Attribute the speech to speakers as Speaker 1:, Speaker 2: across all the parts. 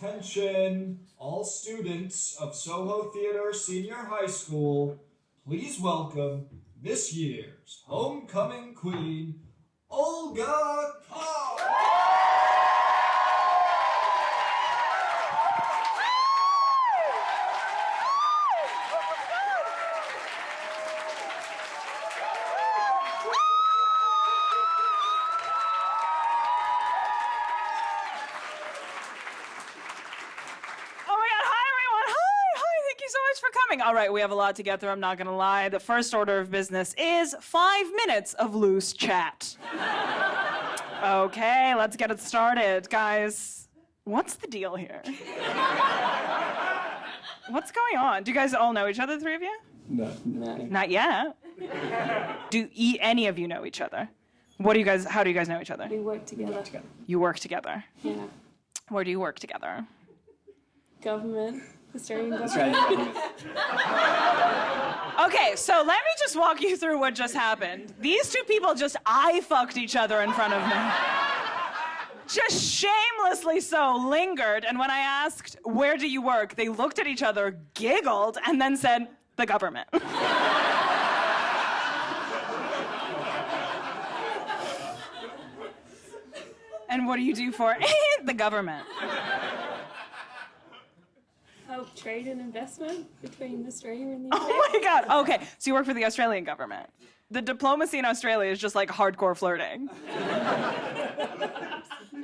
Speaker 1: Attention, all students of Soho Theater Senior High School, please welcome this year's homecoming queen, Olga Koch!
Speaker 2: All right, we have a lot to get through, I'm not gonna lie. The first order of business is 5 minutes of loose chat. Okay, let's get it started. Guys, what's the deal here? What's going on? Do you guys all know each other, the three of you?
Speaker 3: No.
Speaker 2: Not yet. Do any of you know each other? How do you guys know each other?
Speaker 4: We work together.
Speaker 2: You work together?
Speaker 4: Yeah.
Speaker 2: Where do you work together?
Speaker 4: Government. Australian government.
Speaker 2: Okay, so let me just walk you through what just happened. These two people just eye-fucked each other in front of me. Just shamelessly so lingered, and when I asked, where do you work? They looked at each other, giggled, and then said, the government. And what do you do for the government?
Speaker 4: Help trade and investment between Australia and the UK.
Speaker 2: Oh my God, okay, so you work for the Australian government. The diplomacy in Australia is just like hardcore flirting.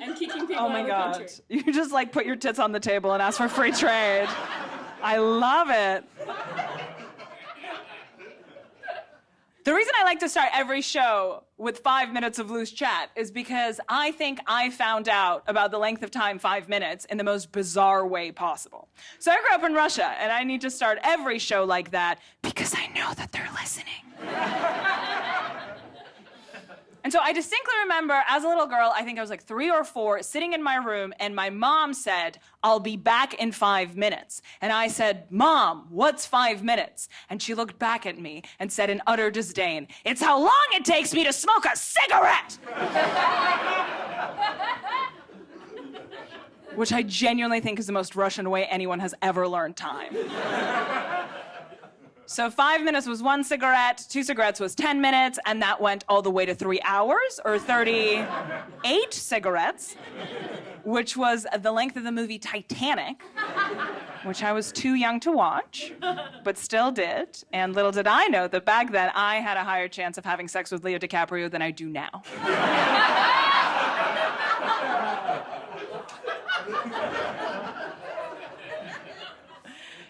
Speaker 4: And kicking people
Speaker 2: Oh my
Speaker 4: out of the
Speaker 2: God,
Speaker 4: country.
Speaker 2: you just like put your tits on the table and ask for free trade. I love it. The reason I like to start every show with 5 minutes of loose chat is because I think I found out about the length of time 5 minutes in the most bizarre way possible. So I grew up in Russia, and I need to start every show like that because I know that they're listening. And so I distinctly remember, as a little girl, I think I was like 3 or 4, sitting in my room, and my mom said, I'll be back in 5 minutes. And I said, Mom, what's 5 minutes? And she looked back at me and said in utter disdain, it's how long it takes me to smoke a cigarette! Which I genuinely think is the most Russian way anyone has ever learned time. So 5 minutes was 1 cigarette, 2 cigarettes was 10 minutes, and that went all the way to 3 hours, or 38 cigarettes, which was the length of the movie Titanic, which I was too young to watch, but still did. And little did I know that back then I had a higher chance of having sex with Leo DiCaprio than I do now.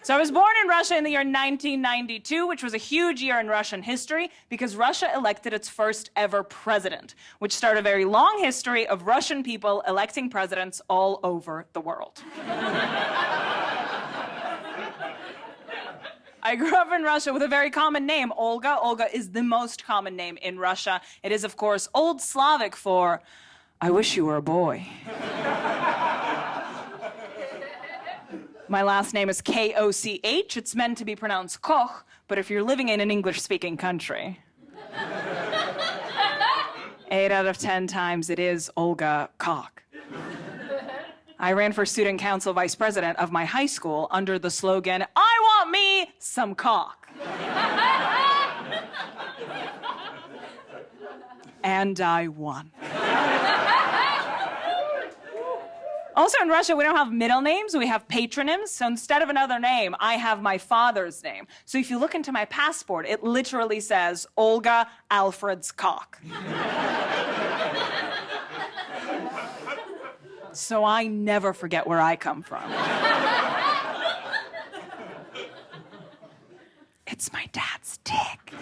Speaker 2: So I was born in Russia in the year 1992, which was a huge year in Russian history because Russia elected its first ever president, which started a very long history of Russian people electing presidents all over the world. I grew up in Russia with a very common name, Olga. Olga is the most common name in Russia. It is, of course, Old Slavic for, I wish you were a boy. My last name is Koch. It's meant to be pronounced Koch, but if you're living in an English-speaking country, 8 out of 10 times it is Olga Koch. I ran for student council vice president of my high school under the slogan, I want me some cock. And I won. Also in Russia, we don't have middle names, we have patronyms. So instead of another name, I have my father's name. So if you look into my passport, it literally says Olga Alfred's cock. So I never forget where I come from. It's my dad's dick.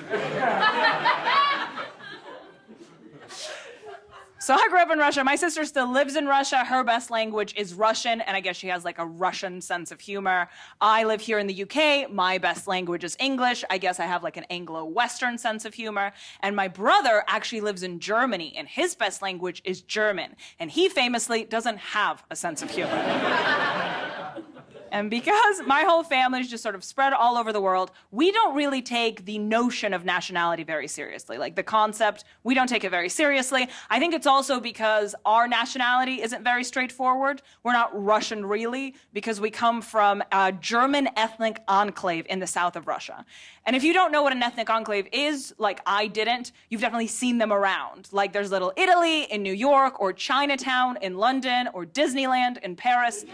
Speaker 2: So I grew up in Russia. My sister still lives in Russia. Her best language is Russian, and I guess she has like a Russian sense of humor. I live here in the UK. My best language is English. I guess I have like an Anglo-Western sense of humor. And my brother actually lives in Germany, and his best language is German. And he famously doesn't have a sense of humor. And because my whole family is just sort of spread all over the world, we don't really take the notion of nationality very seriously. Like the concept, we don't take it very seriously. I think it's also because our nationality isn't very straightforward. We're not Russian really, because we come from a German ethnic enclave in the south of Russia. And if you don't know what an ethnic enclave is, like I didn't, you've definitely seen them around. Like there's Little Italy in New York, or Chinatown in London, or Disneyland in Paris.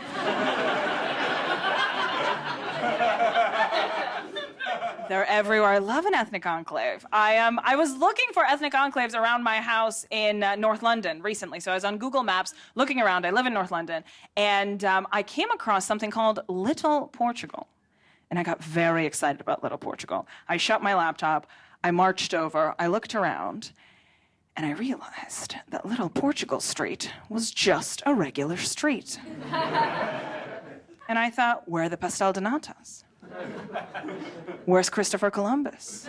Speaker 2: They're everywhere. I love an ethnic enclave. I was looking for ethnic enclaves around my house in North London recently. So I was on Google Maps looking around. I live in North London. And I came across something called Little Portugal. And I got very excited about Little Portugal. I shut my laptop. I marched over. I looked around. And I realized that Little Portugal Street was just a regular street. And I thought, where are the pastel de natas? Where's Christopher Columbus?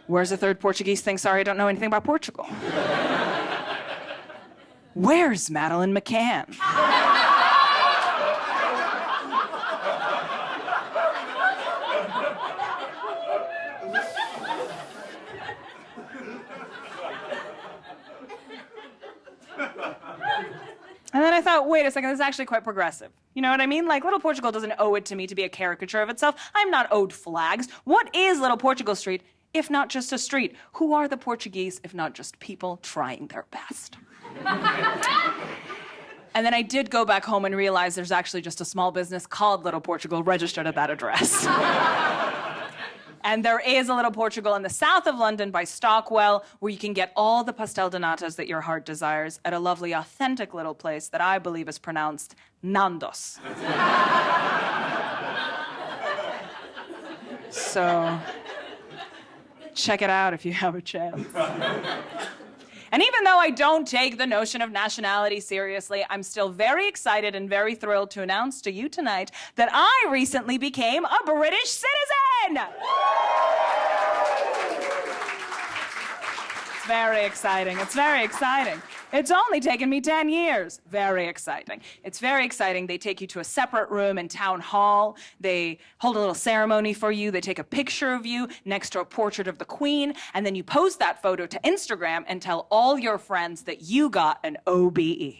Speaker 2: Where's the third Portuguese thing? Sorry, I don't know anything about Portugal. Where's Madeleine McCann? And then I thought, wait a second, this is actually quite progressive. You know what I mean? Like, Little Portugal doesn't owe it to me to be a caricature of itself. I'm not owed flags. What is Little Portugal Street, if not just a street? Who are the Portuguese, if not just people trying their best? And then I did go back home and realize there's actually just a small business called Little Portugal registered at that address. And there is a Little Portugal in the south of London by Stockwell, where you can get all the pastel de natas that your heart desires at a lovely, authentic little place that I believe is pronounced Nandos. So, check it out if you have a chance. And even though I don't take the notion of nationality seriously, I'm still very excited and very thrilled to announce to you tonight that I recently became a British citizen! It's very exciting. It's very exciting. It's only taken me 10 years. Very exciting. It's very exciting. They take you to a separate room in town hall. They hold a little ceremony for you. They take a picture of you next to a portrait of the Queen, and then you post that photo to Instagram and tell all your friends that you got an OBE.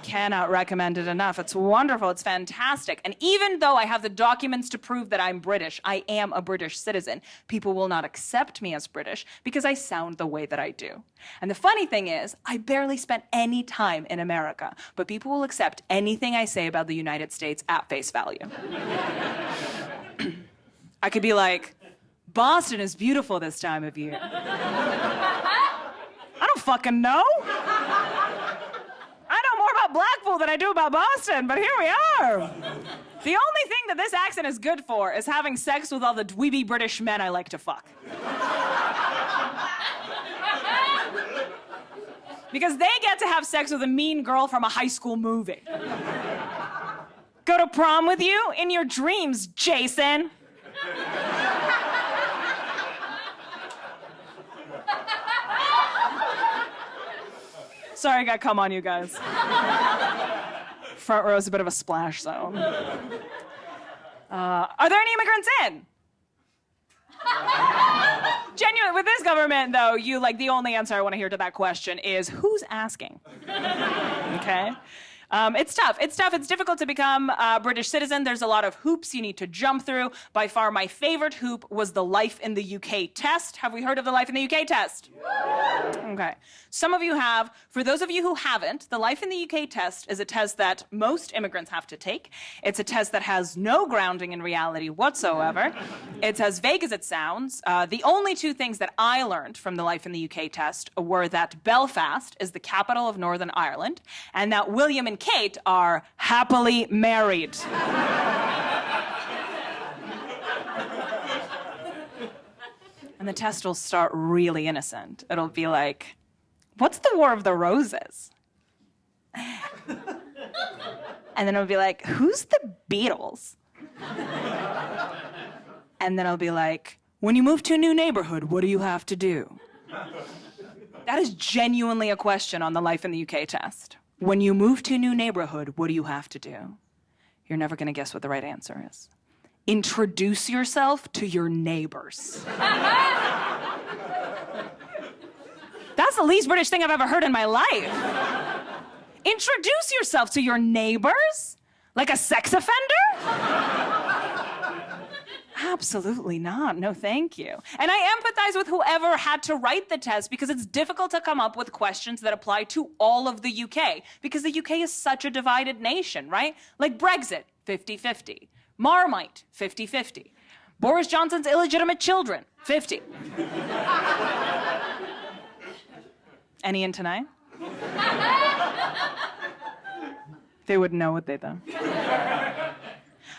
Speaker 2: Cannot recommend it enough. It's wonderful. It's fantastic. And even though I have the documents to prove that I'm British, I am a British citizen, people will not accept me as British because I sound the way that I do. And the funny thing is, I barely spent any time in America, but people will accept anything I say about the United States at face value. I could be like, Boston is beautiful this time of year. I don't fucking know. I know more about Blackpool than I do about Boston, but here we are. The only thing that this accent is good for is having sex with all the dweeby British men I like to fuck. Because they get to have sex with a mean girl from a high school movie. Go to prom with you? In your dreams, Jason. Sorry I got cum on you guys. Front row is a bit of a splash zone. Are there any immigrants in? Genuinely, with this government, though, the only answer I want to hear to that question is, who's asking? Okay? It's tough. It's tough. It's difficult to become a British citizen. There's a lot of hoops you need to jump through. By far, my favorite hoop was the Life in the UK test. Have we heard of the Life in the UK test? Okay. Some of you have. For those of you who haven't, the Life in the UK test is a test that most immigrants have to take. It's a test that has no grounding in reality whatsoever. It's as vague as it sounds. The only two things that I learned from the Life in the UK test were that Belfast is the capital of Northern Ireland, and that William and Kate are happily married. And the test will start really innocent. It'll be like, what's the War of the Roses? And then it'll be like, who's the Beatles? And then it'll be like, when you move to a new neighborhood, what do you have to do? That is genuinely a question on the Life in the UK test. When you move to a new neighborhood, what do you have to do? You're never going to guess what the right answer is. Introduce yourself to your neighbors. That's the least British thing I've ever heard in my life. Introduce yourself to your neighbors? Like a sex offender? Absolutely not. No, thank you. And I empathize with whoever had to write the test because it's difficult to come up with questions that apply to all of the UK because the UK is such a divided nation, right? Like Brexit, 50-50. Marmite, 50-50. Boris Johnson's illegitimate children, 50. Any in tonight? They wouldn't know, would they, though?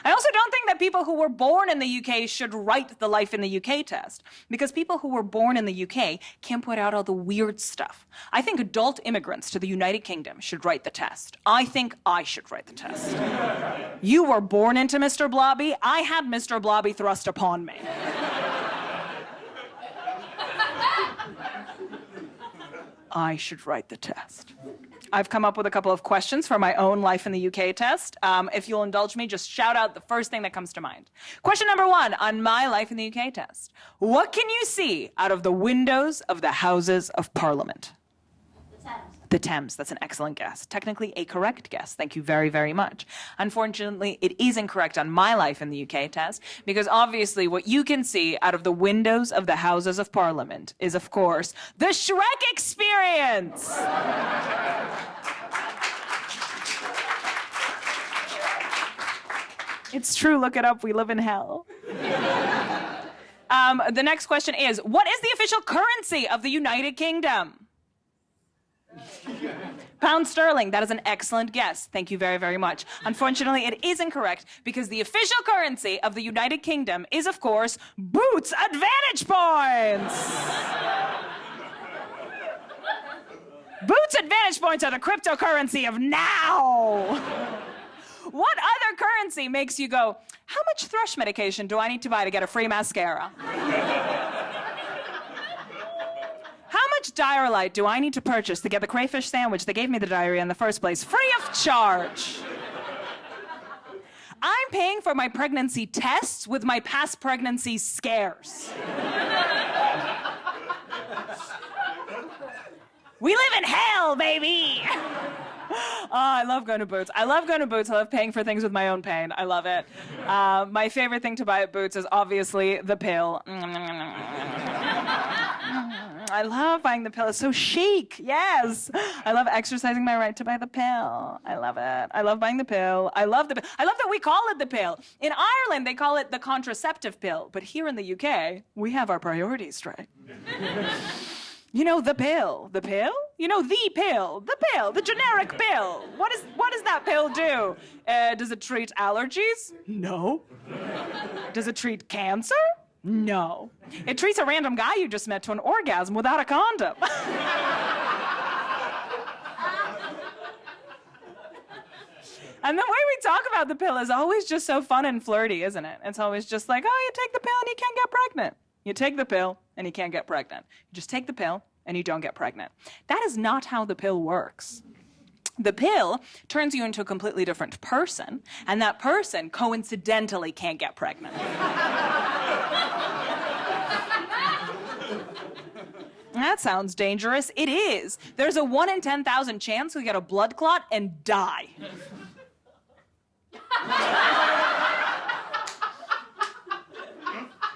Speaker 2: I also don't think that people who were born in the UK should write the Life in the UK test, because people who were born in the UK can't put out all the weird stuff. I think adult immigrants to the United Kingdom should write the test. I think I should write the test. You were born into Mr. Blobby. I had Mr. Blobby thrust upon me. I should write the test. I've come up with a couple of questions for my own Life in the UK test. If you'll indulge me, just shout out the first thing that comes to mind. Question number 1 on my Life in the UK test. What can you see out of the windows of the Houses of Parliament?
Speaker 3: The Thames.
Speaker 2: The Thames. That's an excellent guess. Technically a correct guess. Thank you very, very much. Unfortunately, it is incorrect on my Life in the UK test because obviously what you can see out of the windows of the Houses of Parliament is, of course, the Shrek experience. It's true. Look it up. We live in hell. The next question is, what is the official currency of the United Kingdom? Pound sterling. That is an excellent guess. Thank you very, very much. Unfortunately, it is incorrect because the official currency of the United Kingdom is, of course, Boots advantage points. Boots advantage points are the cryptocurrency of now. What other currency makes you go, how much thrush medication do I need to buy to get a free mascara? How much Diarrhea do I need to purchase to get the crayfish sandwich that gave me the diarrhea in the first place, free of charge? I'm paying for my pregnancy tests with my past pregnancy scares. We live in hell, baby! Oh, I love going to Boots. I love going to Boots. I love paying for things with my own pain. I love it. My favorite thing to buy at Boots is obviously the pill. I love buying the pill. It's so chic. Yes. I love exercising my right to buy the pill. I love it. I love buying the pill. I love the pill. I love that we call it the pill. In Ireland, they call it the contraceptive pill. But here in the UK, we have our priorities straight. You know, the pill. The pill? You know, the pill. The pill. The generic pill. What does that pill do? Does it treat allergies? No. Does it treat cancer? No. It treats a random guy you just met to an orgasm without a condom. And the way we talk about the pill is always just so fun and flirty, isn't it? It's always just like, oh, you take the pill and you can't get pregnant. You take the pill and you can't get pregnant. You just take the pill and you don't get pregnant. That is not how the pill works. The pill turns you into a completely different person, and that person coincidentally can't get pregnant. That sounds dangerous. It is. There's a 1 in 10,000 chance you'll get a blood clot and die.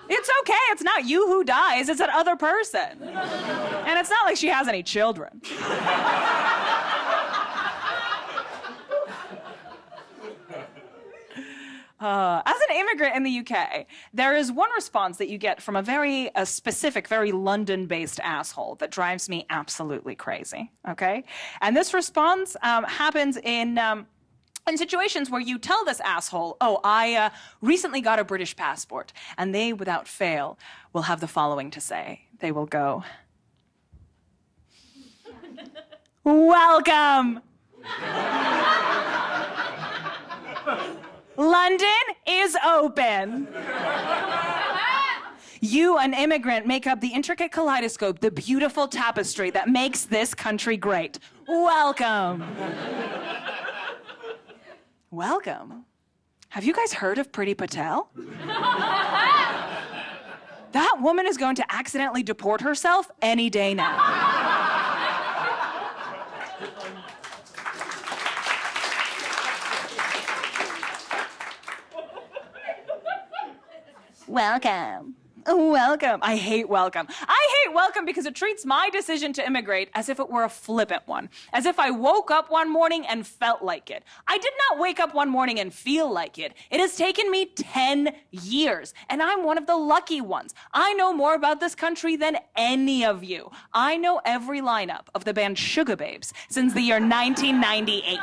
Speaker 2: It's okay. It's not you who dies. It's that other person. And it's not like she has any children. As an immigrant in the UK, there is one response that you get from a very specific, very London-based asshole that drives me absolutely crazy, okay? And this response happens in situations where you tell this asshole, oh, I recently got a British passport, and they, without fail, will have the following to say. They will go, welcome! London is open. You, an immigrant, make up the intricate kaleidoscope, the beautiful tapestry that makes this country great. Welcome. Welcome. Have you guys heard of Priti Patel? That woman is going to accidentally deport herself any day now. Welcome. Welcome. I hate welcome. I hate welcome because it treats my decision to immigrate as if it were a flippant one. As if I woke up one morning and felt like it. I did not wake up one morning and feel like it. It has taken me 10 years, and I'm one of the lucky ones. I know more about this country than any of you. I know every lineup of the band Sugar Babes since the year 1998.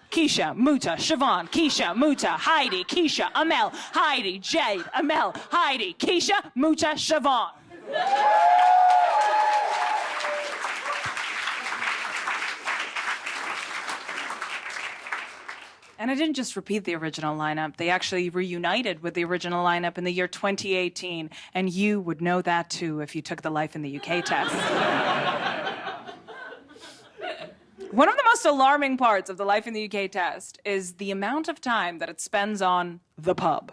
Speaker 2: Keisha, Muta, Siobhan, Keisha, Muta, Heidi, Keisha, Amel, Heidi, Jade, Amel, Heidi, Keisha, Muta, Siobhan. And I didn't just repeat the original lineup. They actually reunited with the original lineup in the year 2018. And you would know that too if you took the Life in the UK test. One of the most alarming parts of the Life in the UK test is the amount of time that it spends on the pub.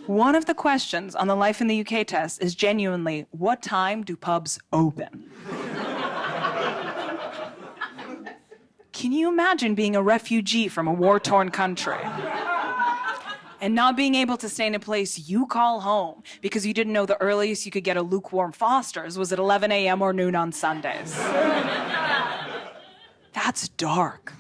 Speaker 2: One of the questions on the Life in the UK test is genuinely, what time do pubs open? Can you imagine being a refugee from a war-torn country and not being able to stay in a place you call home because you didn't know the earliest you could get a lukewarm Foster's was at 11 a.m. or noon on Sundays? That's dark.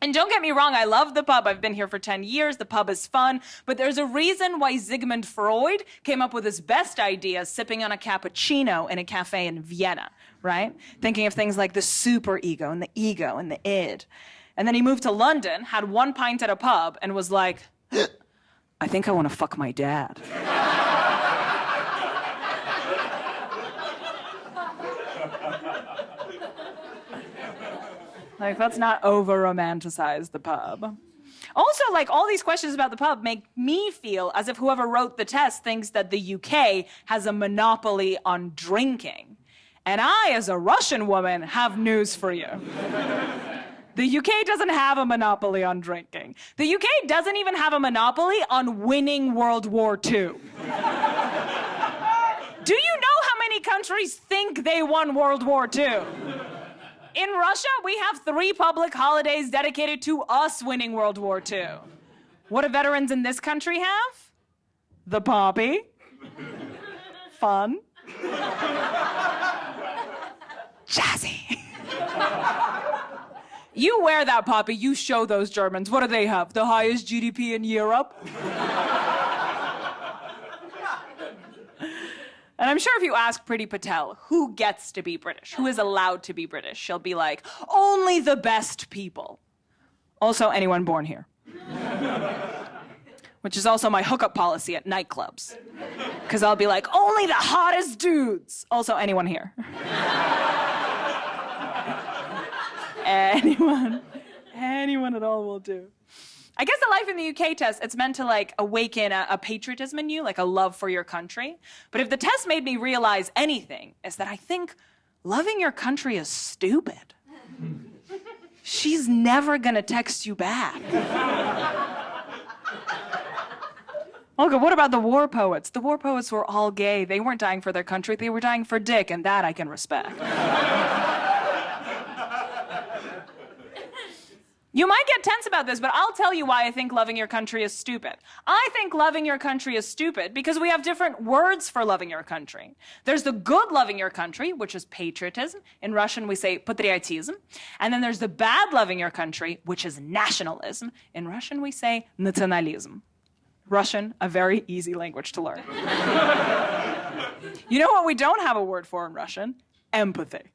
Speaker 2: And don't get me wrong, I love the pub. I've been here for 10 years. The pub is fun. But there's a reason why Sigmund Freud came up with his best idea sipping on a cappuccino in a cafe in Vienna, right? Thinking of things like the superego and the ego and the id. And then he moved to London, had one pint at a pub, and was like, I think I want to fuck my dad. Like, let's not over-romanticize the pub. Also, like, all these questions about the pub make me feel as if whoever wrote the test thinks that the UK has a monopoly on drinking. And I, as a Russian woman, have news for you. The UK doesn't have a monopoly on drinking. The UK doesn't even have a monopoly on winning World War II. Do you know how many countries think they won World War II? In Russia, we have 3 public holidays dedicated to us winning World War II. What do veterans in this country have? The poppy. Fun. Jazzy. You wear that poppy, you show those Germans. What do they have? The highest GDP in Europe? And I'm sure if you ask Priti Patel who gets to be British, who is allowed to be British, she'll be like, only the best people. Also, anyone born here. Which is also my hookup policy at nightclubs. Because I'll be like, only the hottest dudes. Also, anyone here. Anyone at all will do. I guess the Life in the UK test, it's meant to like awaken a patriotism in you, like a love for your country. But if the test made me realize anything, it's that I think loving your country is stupid. She's never gonna text you back. Olga, what about the war poets? The war poets were all gay. They weren't dying for their country, they were dying for dick, and that I can respect. You might get tense about this, but I'll tell you why I think loving your country is stupid. I think loving your country is stupid because we have different words for loving your country. There's the good loving your country, which is patriotism. In Russian, we say patriotism. And then there's the bad loving your country, which is nationalism. In Russian, we say nationalism. Russian, a very easy language to learn. You know what we don't have a word for in Russian? Empathy.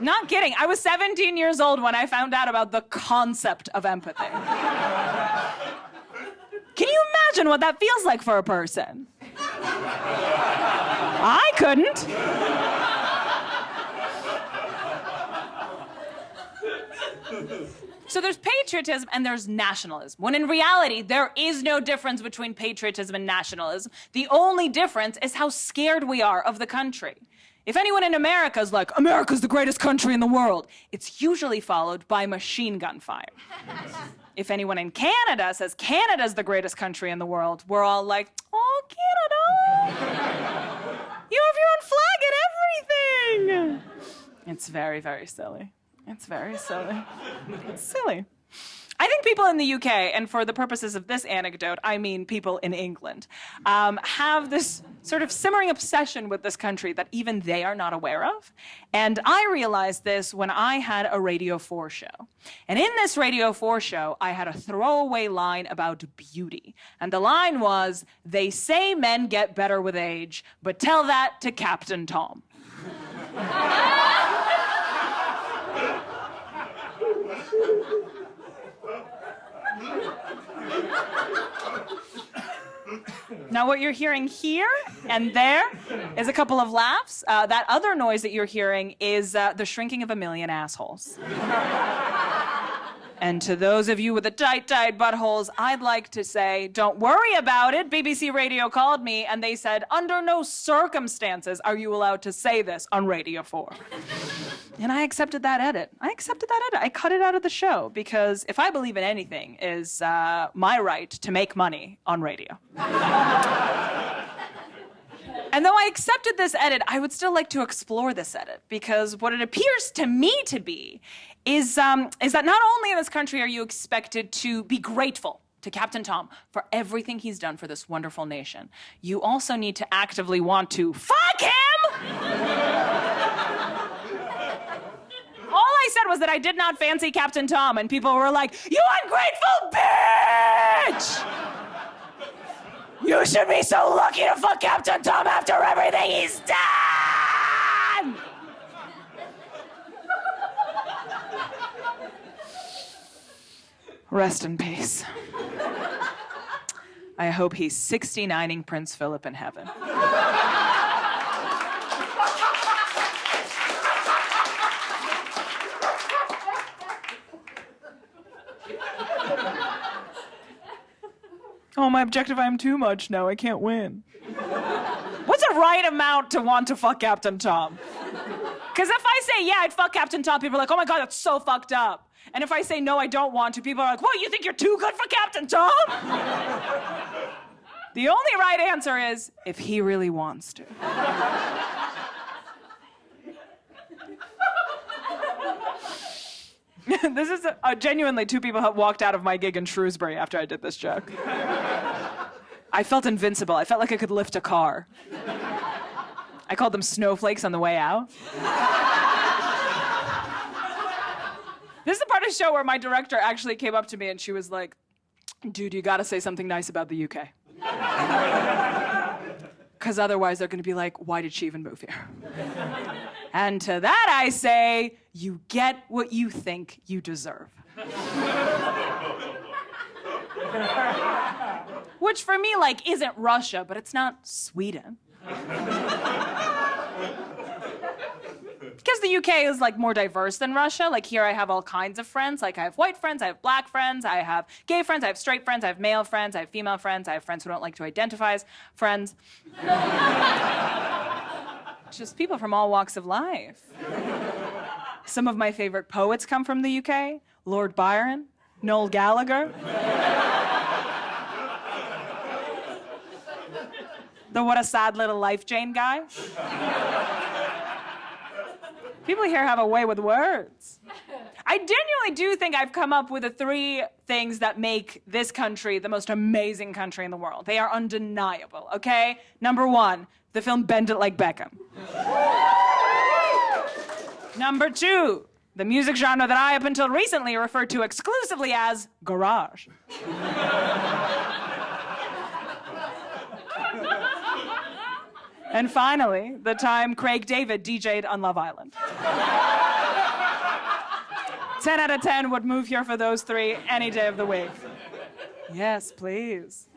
Speaker 2: Not kidding. I was 17 years old when I found out about the concept of empathy. Can you imagine what that feels like for a person? I couldn't. So there's patriotism and there's nationalism, when in reality, there is no difference between patriotism and nationalism. The only difference is how scared we are of the country. If anyone in America is like, America's the greatest country in the world, it's usually followed by machine gun fire. If anyone in Canada says Canada's the greatest country in the world, we're all like, oh, Canada! You have your own flag and everything! It's very, very silly. It's very silly. It's silly. I think people in the UK, and for the purposes of this anecdote, I mean people in England, have this sort of simmering obsession with this country that even they are not aware of. And I realized this when I had a Radio 4 show. And in this Radio 4 show, I had a throwaway line about beauty. And the line was, they say men get better with age, but tell that to Captain Tom. Now what you're hearing here and there is a couple of laughs. That other noise that you're hearing is the shrinking of a million assholes. And to those of you with the tight buttholes, I'd like to say, don't worry about it. BBC Radio called me and they said, under no circumstances are you allowed to say this on Radio 4. And I accepted that edit. I cut it out of the show because if I believe in anything is my right to make money on radio. And though I accepted this edit, I would still like to explore this edit because what it appears to me to be is that not only in this country are you expected to be grateful to Captain Tom for everything he's done for this wonderful nation, you also need to actively want to fuck him! All I said was that I did not fancy Captain Tom, and people were like, you ungrateful bitch! You should be so lucky to fuck Captain Tom after everything he's done! Rest in peace. I hope he's 69ing Prince Philip in heaven. Oh, my objectify too much now. I can't win. What's a right amount to want to fuck Captain Tom? Because if I say, yeah, I'd fuck Captain Tom, people are like, oh my God, that's so fucked up. And if I say, no, I don't want to, people are like, what, you think you're too good for Captain Tom? The only right answer is, if he really wants to. This is genuinely two people have walked out of my gig in Shrewsbury after I did this joke. I felt invincible. I felt like I could lift a car. I called them snowflakes on the way out. This is the part of the show where my director actually came up to me and she was like, dude, you gotta say something nice about the UK. Because otherwise they're gonna be like, why did she even move here? And to that I say, you get what you think you deserve. Which for me, like, isn't Russia, but it's not Sweden. Because the UK is, like, more diverse than Russia. Like, here I have all kinds of friends. Like, I have white friends, I have black friends, I have gay friends, I have straight friends, I have male friends, I have female friends, I have friends who don't like to identify as friends. Just people from all walks of life. Some of my favorite poets come from the UK. Lord Byron, Noel Gallagher. The What a Sad Little Life Jane guy. People here have a way with words. I genuinely do think I've come up with the three things that make this country the most amazing country in the world. They are undeniable, okay? Number one, the film Bend It Like Beckham. Number two, the music genre that I, up until recently, referred to exclusively as garage. And finally, the time Craig David DJ'd on Love Island. 10 out of 10 would move here for those three any day of the week. Yes, please.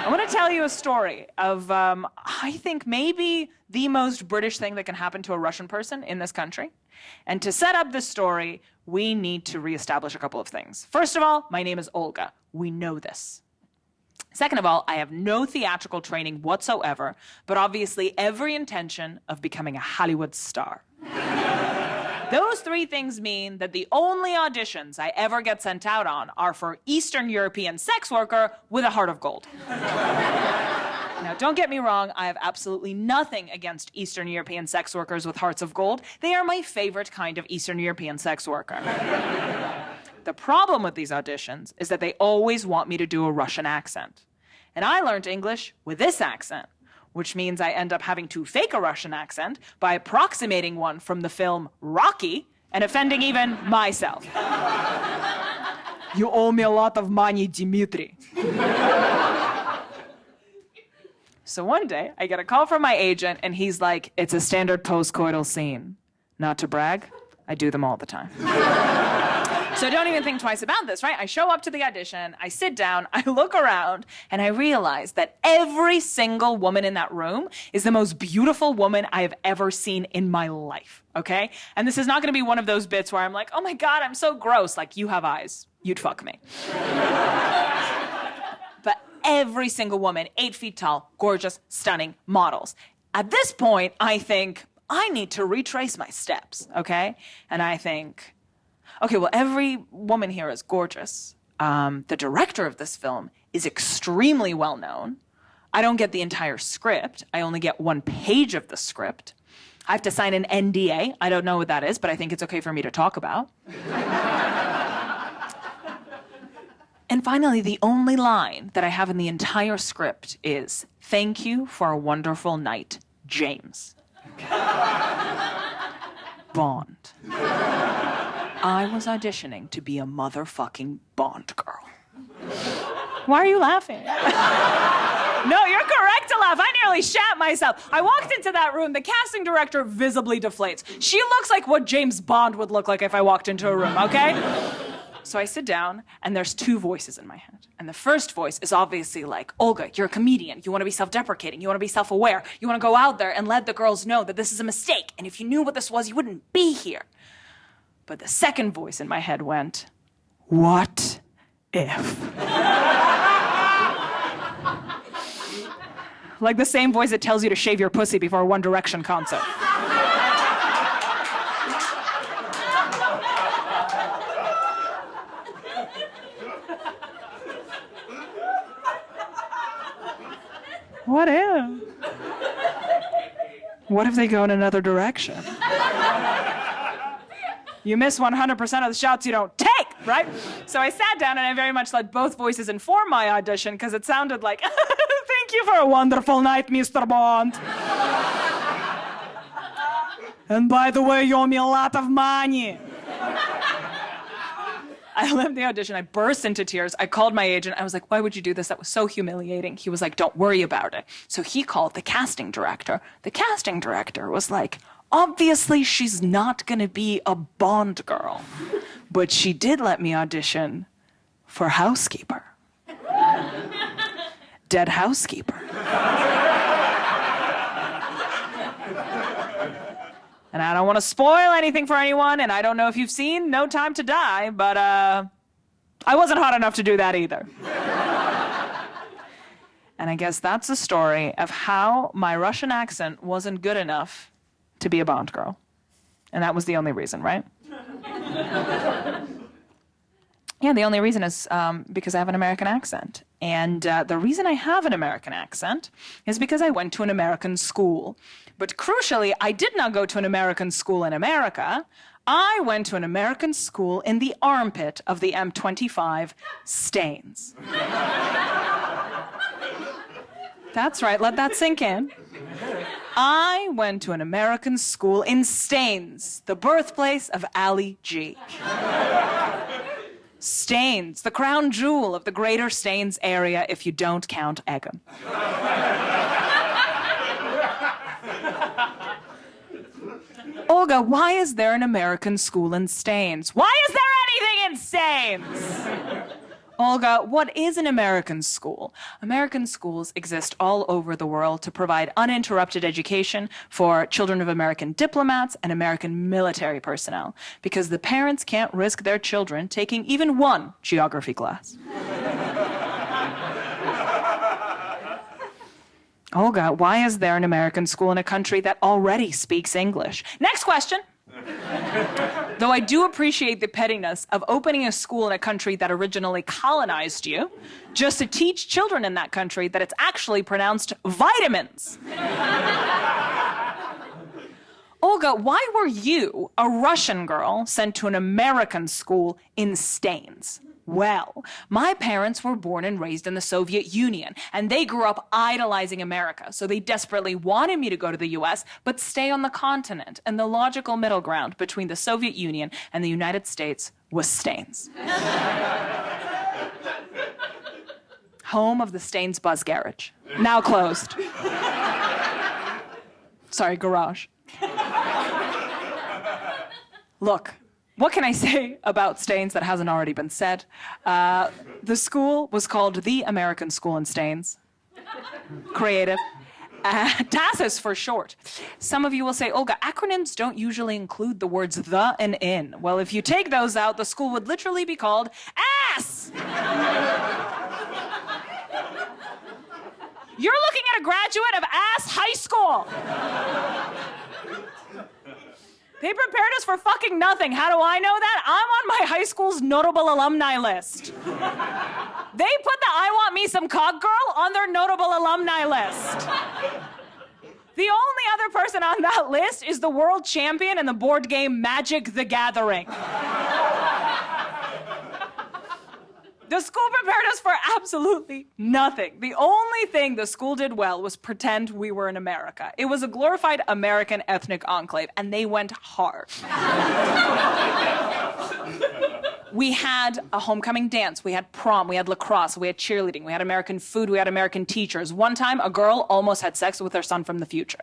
Speaker 2: I want to tell you a story of, I think, maybe the most British thing that can happen to a Russian person in this country. And to set up this story, we need to reestablish a couple of things. First of all, my name is Olga. We know this. Second of all, I have no theatrical training whatsoever, but obviously every intention of becoming a Hollywood star. Those three things mean that the only auditions I ever get sent out on are for Eastern European sex worker with a heart of gold. Now, don't get me wrong, I have absolutely nothing against Eastern European sex workers with hearts of gold. They are my favorite kind of Eastern European sex worker. The problem with these auditions is that they always want me to do a Russian accent. And I learned English with this accent, which means I end up having to fake a Russian accent by approximating one from the film Rocky and offending even myself. You owe me a lot of money, Dmitry. So one day, I get a call from my agent, and he's like, it's a standard postcoital scene. Not to brag, I do them all the time. So don't even think twice about this, right? I show up to the audition, I sit down, I look around, and I realize that every single woman in that room is the most beautiful woman I have ever seen in my life, okay? And this is not gonna be one of those bits where I'm like, oh my God, I'm so gross. Like, you have eyes, you'd fuck me. But every single woman, 8 feet tall, gorgeous, stunning models. At this point, I think, I need to retrace my steps, okay? And I think, okay, well, every woman here is gorgeous. The director of this film is extremely well known. I don't get the entire script. I only get 1 page of the script. I have to sign an NDA. I don't know what that is, but I think it's okay for me to talk about. And finally, the only line that I have in the entire script is, thank you for a wonderful night, James. Bond. I was auditioning to be a motherfucking Bond girl. Why are you laughing? No, you're correct to laugh. I nearly shat myself. I walked into that room. The casting director visibly deflates. She looks like what James Bond would look like if I walked into a room, okay? So I sit down, and there's 2 voices in my head. And the first voice is obviously like, Olga, you're a comedian. You want to be self-deprecating. You want to be self-aware. You want to go out there and let the girls know that this is a mistake. And if you knew what this was, you wouldn't be here. But the second voice in my head went, what if? Like the same voice that tells you to shave your pussy before a One Direction concert. What if? What if they go in another direction? You miss 100% of the shots you don't take, right? So I sat down and I very much let both voices inform my audition because it sounded like, thank you for a wonderful night, Mr. Bond. And by the way, you owe me a lot of money. I left the audition. I burst into tears. I called my agent. I was like, why would you do this? That was so humiliating. He was like, don't worry about it. So he called the casting director. The casting director was like, obviously she's not going to be a Bond girl, but she did let me audition for housekeeper. Dead housekeeper. And I don't want to spoil anything for anyone, and I don't know if you've seen No Time to Die, but I wasn't hot enough to do that either. And I guess that's the story of how my Russian accent wasn't good enough to be a Bond girl. And that was the only reason, right? Yeah, the only reason is because I have an American accent. And the reason I have an American accent is because I went to an American school. But crucially, I did not go to an American school in America. I went to an American school in the armpit of the M25, Staines. That's right, let that sink in. I went to an American school in Staines, the birthplace of Ali G. Staines, the crown jewel of the greater Staines area if you don't count Egham. Olga, why is there an American school in Staines? Why is there anything in Staines? Olga, what is an American school? American schools exist all over the world to provide uninterrupted education for children of American diplomats and American military personnel, because the parents can't risk their children taking even one geography class. Olga, why is there an American school in a country that already speaks English? Next question. Though I do appreciate the pettiness of opening a school in a country that originally colonized you, just to teach children in that country that it's actually pronounced vitamins. Olga, why were you, a Russian girl, sent to an American school in Staines? Well, my parents were born and raised in the Soviet Union, and they grew up idolizing America, so they desperately wanted me to go to the US, but stay on the continent, and the logical middle ground between the Soviet Union and the United States was Staines. Home of the Staines Buzz Garage, now closed. Sorry, garage. Look, what can I say about Staines that hasn't already been said? The school was called the American School in Staines. Creative. TASIS for short. Some of you will say, Olga, acronyms don't usually include the words the and in. Well, if you take those out, the school would literally be called ASS! You're looking at a graduate of ASS High School! They prepared us for fucking nothing. How do I know that? I'm on my high school's notable alumni list. They put the I Want Me Some Cog Girl on their notable alumni list. The only other person on that list is the world champion in the board game Magic the Gathering. The school prepared us for absolutely nothing. The only thing the school did well was pretend we were in America. It was a glorified American ethnic enclave, and they went hard. We had a homecoming dance, we had prom, we had lacrosse, we had cheerleading, we had American food, we had American teachers. One time, a girl almost had sex with her son from the future.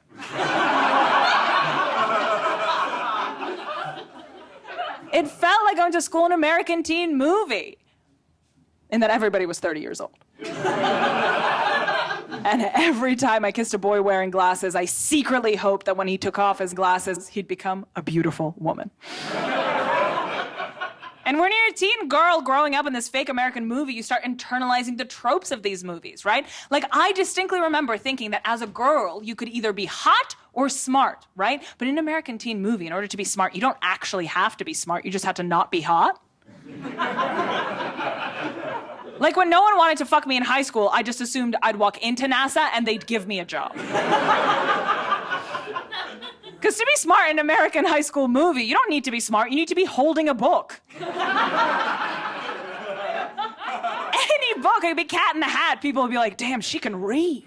Speaker 2: It felt like going to school in an American teen movie. And that everybody was 30 years old. And every time I kissed a boy wearing glasses, I secretly hoped that when he took off his glasses, he'd become a beautiful woman. And when you're a teen girl growing up in this fake American movie, you start internalizing the tropes of these movies, right? Like, I distinctly remember thinking that as a girl, you could either be hot or smart, right? But in an American teen movie, in order to be smart, you don't actually have to be smart. You just have to not be hot. Like, when no one wanted to fuck me in high school, I just assumed I'd walk into NASA and they'd give me a job. Because to be smart in an American high school movie, you don't need to be smart, you need to be holding a book. Any book, it could be Cat in the Hat, people would be like, damn, she can read.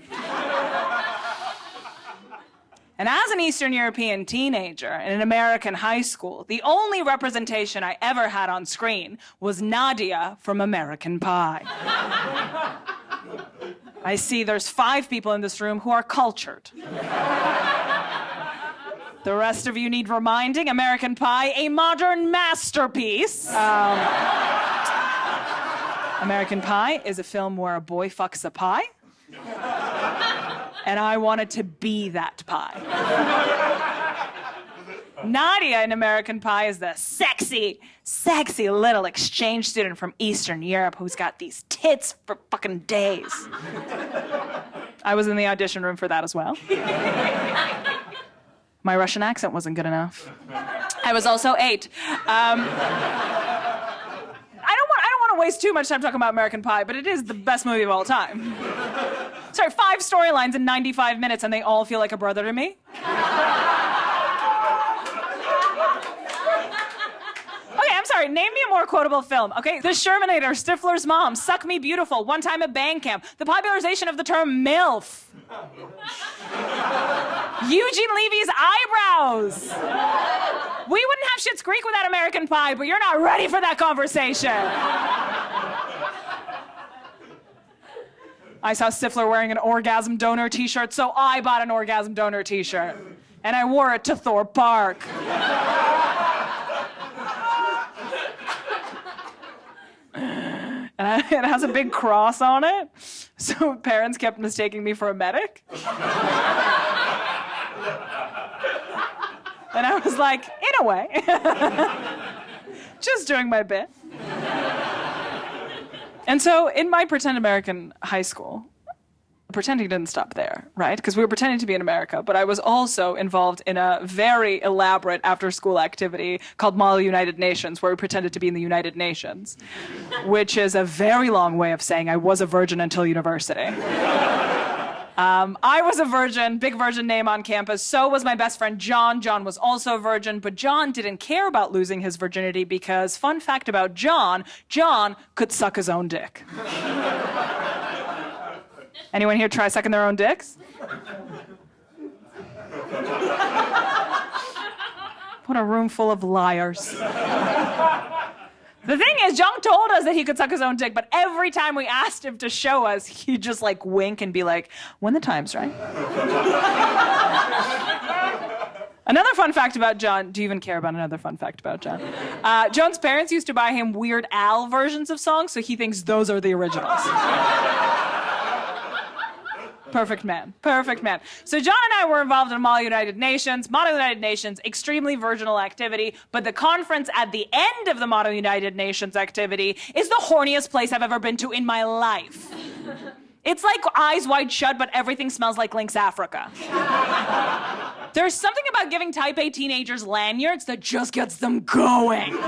Speaker 2: And as an Eastern European teenager in an American high school, the only representation I ever had on screen was Nadia from American Pie. I see there's 5 people in this room who are cultured. The rest of you need reminding. American Pie, a modern masterpiece. American Pie is a film where a boy fucks a pie. And I wanted to be that pie. Nadia in American Pie is the sexy, sexy little exchange student from Eastern Europe who's got these tits for fucking days. I was in the audition room for that as well. My Russian accent wasn't good enough. I was also 8. I don't want to waste too much time talking about American Pie, but it is the best movie of all time. Sorry, 5 storylines in 95 minutes, and they all feel like a brother to me. Okay, I'm sorry, name me a more quotable film, okay? The Shermanator, Stifler's Mom, Suck Me Beautiful, One Time at Band Camp, the popularization of the term MILF. Eugene Levy's eyebrows. We wouldn't have Schitt's Creek without American Pie, but you're not ready for that conversation. I saw Stifler wearing an orgasm donor t-shirt, so I bought an orgasm donor t-shirt. And I wore it to Thorpe Park. And It has a big cross on it. So parents kept mistaking me for a medic. And I was like, in a way. Just doing my bit. And so in my pretend American high school, pretending didn't stop there, right? Because we were pretending to be in America, but I was also involved in a very elaborate after-school activity called Model United Nations, where we pretended to be in the United Nations, which is a very long way of saying I was a virgin until university. I was a virgin, big virgin name on campus. So was my best friend John. John was also a virgin, but John didn't care about losing his virginity because, fun fact about John, John could suck his own dick. Anyone here try sucking their own dicks? What a room full of liars. The thing is, John told us that he could suck his own dick, but every time we asked him to show us, he'd just like wink and be like, when the time's right. Another fun fact about John, do you even care about another fun fact about John? John's parents used to buy him Weird Al versions of songs, so he thinks those are the originals. Perfect man. Perfect man. So John and I were involved in Model United Nations. Model United Nations, extremely virginal activity, but the conference at the end of the Model United Nations activity is the horniest place I've ever been to in my life. It's like Eyes Wide Shut, but everything smells like Lynx Africa. There's something about giving type A teenagers lanyards that just gets them going.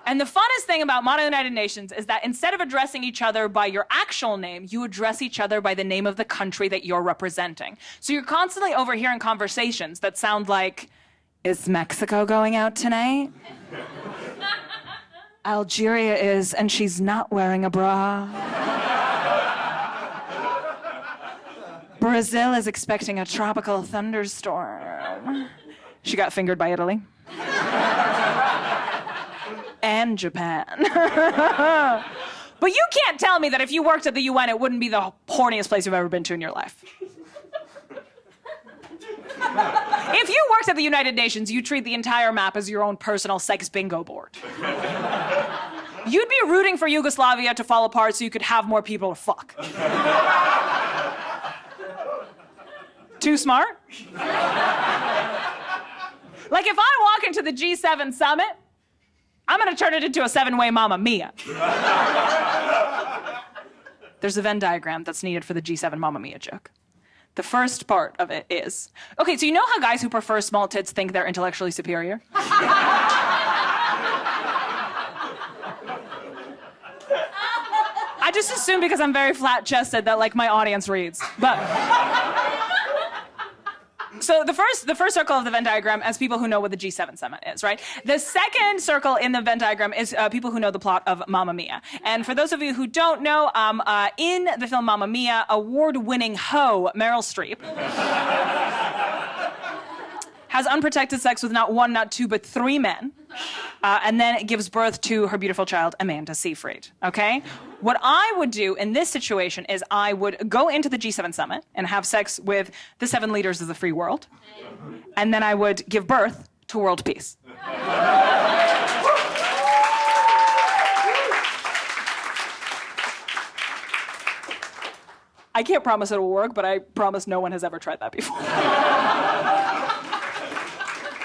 Speaker 2: And the funnest thing about Model United Nations is that instead of addressing each other by your actual name, you address each other by the name of the country that you're representing. So you're constantly overhearing conversations that sound like, is Mexico going out tonight? Algeria is, and she's not wearing a bra. Brazil is expecting a tropical thunderstorm. She got fingered by Italy. And Japan. But you can't tell me that if you worked at the UN, it wouldn't be the horniest place you've ever been to in your life. If you worked at the United Nations, you treat the entire map as your own personal sex bingo board. You'd be rooting for Yugoslavia to fall apart so you could have more people to fuck. Too smart? Like if I walk into the G7 summit, I'm gonna turn it into a 7-way Mamma Mia. There's a Venn diagram that's needed for the G7 Mamma Mia joke. The first part of it is, okay, so you know how guys who prefer small tits think they're intellectually superior? I just assume because I'm very flat-chested that like my audience reads, but. So the first circle of the Venn diagram is people who know what the G7 summit is, right? The second circle in the Venn diagram is people who know the plot of Mamma Mia. And for those of you who don't know, in the film Mamma Mia, award-winning hoe Meryl Streep has unprotected sex with not one, not two, but 3 men, and then gives birth to her beautiful child, Amanda Seyfried, okay? What I would do in this situation is I would go into the G7 summit and have sex with the 7 leaders of the free world, and then I would give birth to world peace. I can't promise it will work, but I promise no one has ever tried that before.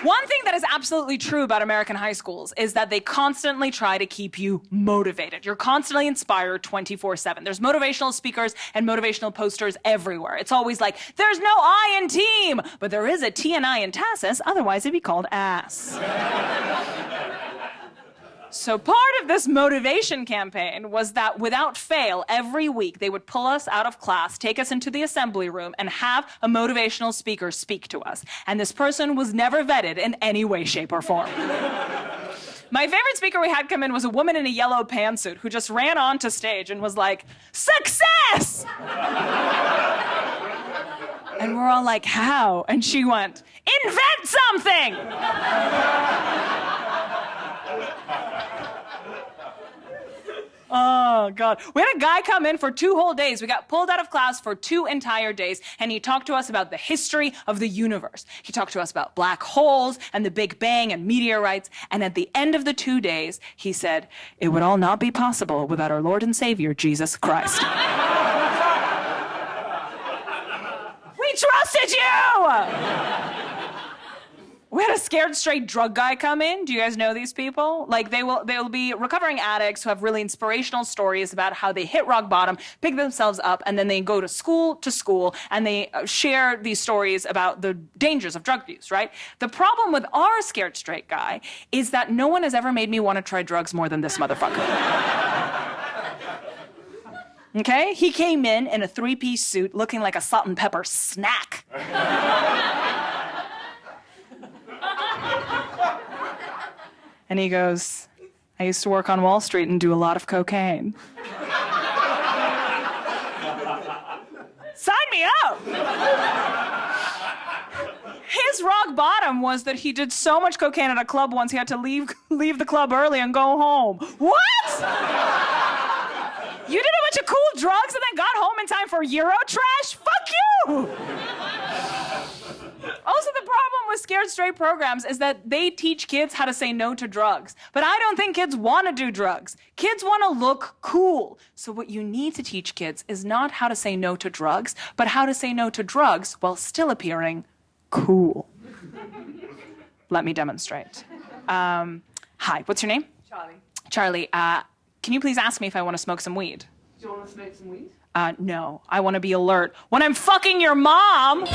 Speaker 2: One thing that is absolutely true about American high schools is that they constantly try to keep you motivated. You're constantly inspired 24/7. There's motivational speakers and motivational posters everywhere. It's always like, there's no I in team, but there is a T and I in TASIS, otherwise it'd be called ass. So part of this motivation campaign was that without fail, every week they would pull us out of class, take us into the assembly room, and have a motivational speaker speak to us. And this person was never vetted in any way, shape, or form. My favorite speaker we had come in was a woman in a yellow pantsuit who just ran onto stage and was like, "Success!" And we're all like, "How?" And she went, "Invent something!" Oh, God. We had a guy come in for 2 whole days. We got pulled out of class for 2 entire days, and he talked to us about the history of the universe. He talked to us about black holes and the Big Bang and meteorites, and at the end of the 2 days, he said, it would all not be possible without our Lord and Savior, Jesus Christ. We trusted you! We had a scared straight drug guy come in. Do you guys know these people? Like they'll be recovering addicts who have really inspirational stories about how they hit rock bottom, pick themselves up, and then they go to school, and they share these stories about the dangers of drug use, right? The problem with our scared straight guy is that no one has ever made me want to try drugs more than this motherfucker. Okay? He came in a 3-piece suit looking like a salt and pepper snack. And he goes, I used to work on Wall Street and do a lot of cocaine. Sign me up! His rock bottom was that he did so much cocaine at a club once he had to leave the club early and go home. What? You did a bunch of cool drugs and then got home in time for Eurotrash? Fuck you! Also, the problem with scared straight programs is that they teach kids how to say no to drugs. But I don't think kids want to do drugs. Kids want to look cool. So what you need to teach kids is not how to say no to drugs, but how to say no to drugs while still appearing cool. Let me demonstrate. Hi, what's your name?
Speaker 3: Charlie.
Speaker 2: Charlie, can you please ask me if I want to smoke some weed?
Speaker 3: Do you want to smoke some weed?
Speaker 2: No. I want to be alert when I'm fucking your mom!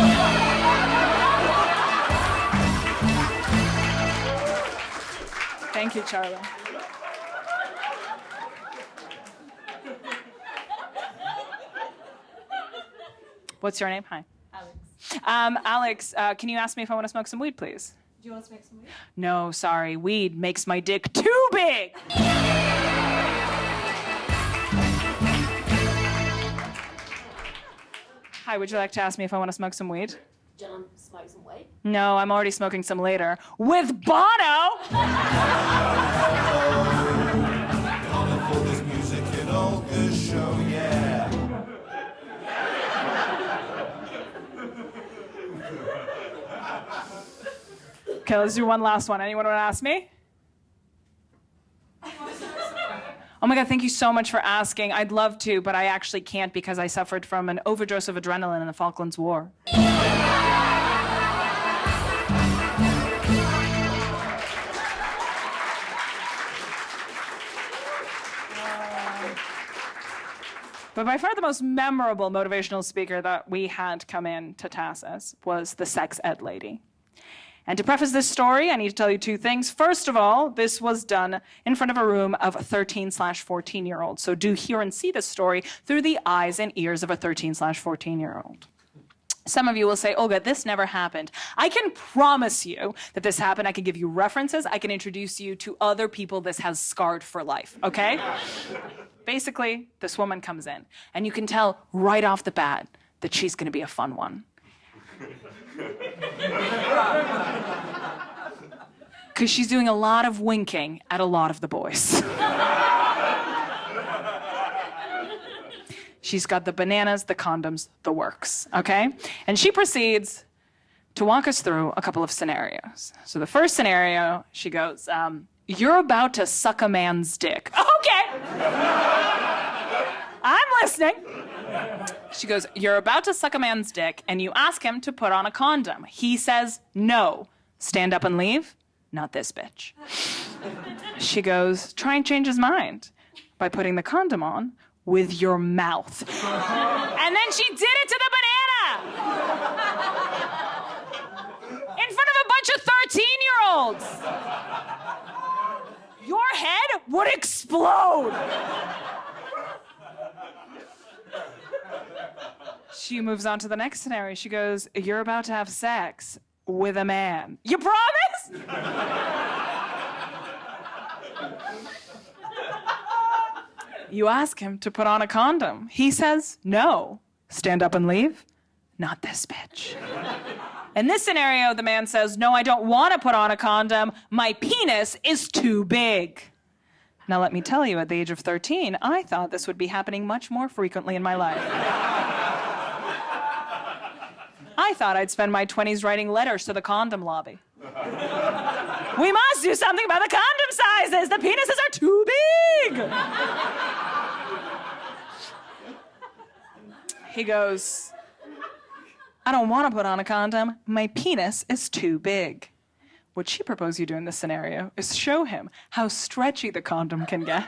Speaker 2: Thank you, Charlie. What's your name? Hi.
Speaker 3: Alex.
Speaker 2: Alex, can you ask me if I want to smoke some weed, please?
Speaker 3: Do you want to smoke some weed?
Speaker 2: No, sorry. Weed makes my dick too big! Hi, would you like to ask me if I want to smoke some weed?
Speaker 3: Do you want to smoke some weed?
Speaker 2: No, I'm already smoking some later. With Bono!
Speaker 5: For this music in Olga's show, yeah.
Speaker 2: Okay, let's do one last one. Anyone want to ask me? Oh my God, thank you so much for asking. I'd love to, but I actually can't because I suffered from an overdose of adrenaline in the Falklands War. But by far the most memorable motivational speaker that we had come in to TASIS was the sex ed lady. And to preface this story, I need to tell you 2 things. First of all, this was done in front of a room of 13/14-year-olds. So do hear and see this story through the eyes and ears of a 13/14-year-old. Some of you will say, Olga, this never happened. I can promise you that this happened. I can give you references. I can introduce you to other people this has scarred for life, okay? Basically, this woman comes in, and you can tell right off the bat that she's going to be a fun one. Because she's doing a lot of winking at a lot of the boys. She's got the bananas, the condoms, the works, okay? And she proceeds to walk us through a couple of scenarios. So the first scenario, she goes, you're about to suck a man's dick. Okay. I'm listening. She goes, you're about to suck a man's dick, and you ask him to put on a condom. He says, no. Stand up and leave? Not this bitch. She goes, try and change his mind by putting the condom on with your mouth. And then she did it to the banana! In front of a bunch of 13-year-olds! Your head would explode! She moves on to the next scenario. She goes, you're about to have sex with a man. You promise? You ask him to put on a condom. He says, no. Stand up and leave? Not this bitch. In this scenario, the man says, no, I don't want to put on a condom. My penis is too big. Now, let me tell you, at the age of 13, I thought this would be happening much more frequently in my life. I thought I'd spend my 20s writing letters to the condom lobby. We must do something about the condom sizes. The penises are too big. He goes, I don't want to put on a condom. My penis is too big. What she proposed you do in this scenario is show him how stretchy the condom can get